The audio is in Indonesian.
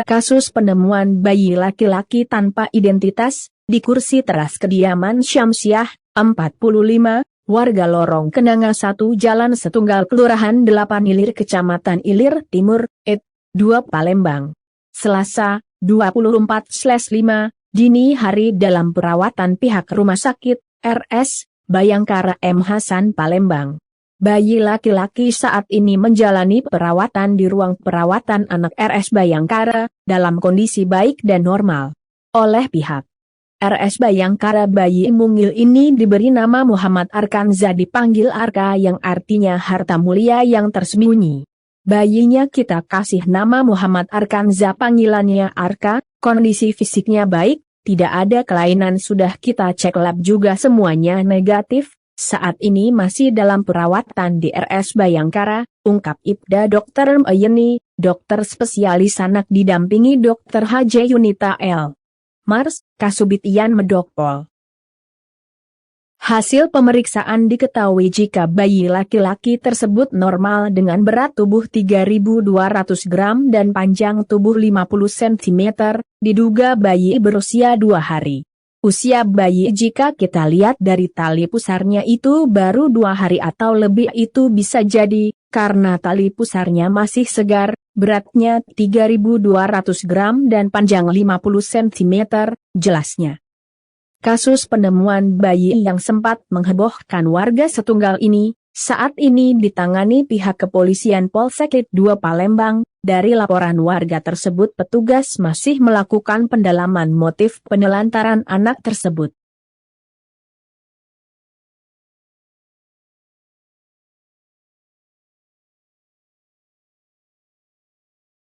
Kasus penemuan bayi laki-laki tanpa identitas di kursi teras kediaman Syamsiah, 45, warga Lorong Kenanga 1 Jalan Setunggal Kelurahan 8 Ilir Kecamatan Ilir Timur, 2 Palembang. Selasa, 24/5, dini hari dalam perawatan pihak Rumah Sakit RS Bayangkara M. Hasan Palembang. Bayi laki-laki saat ini menjalani perawatan di ruang perawatan anak RS Bayangkara, dalam kondisi baik dan normal. Oleh pihak RS Bayangkara, bayi mungil ini diberi nama Muhammad Arkanza, dipanggil Arka yang artinya harta mulia yang tersembunyi. Bayinya kita kasih nama Muhammad Arkanza, panggilannya Arka, kondisi fisiknya baik, tidak ada kelainan, sudah kita cek lab juga semuanya negatif. Saat ini masih dalam perawatan di RS Bayangkara, ungkap Ibda Dr. Mayeni, dokter spesialis anak didampingi Dr. H.J. Yunita L. Mars, Kasubit Ian Medokpol. Hasil pemeriksaan diketahui jika bayi laki-laki tersebut normal dengan berat tubuh 3.200 gram dan panjang tubuh 50 cm, diduga bayi berusia 2 hari. Usia bayi jika kita lihat dari tali pusarnya itu baru 2 hari atau lebih, itu bisa jadi karena tali pusarnya masih segar, beratnya 3.200 gram dan panjang 50 cm, jelasnya. Kasus penemuan bayi yang sempat menghebohkan warga Setunggal ini, saat ini ditangani pihak kepolisian Polsek 2 Palembang. Dari laporan warga tersebut, petugas masih melakukan pendalaman motif penelantaran anak tersebut.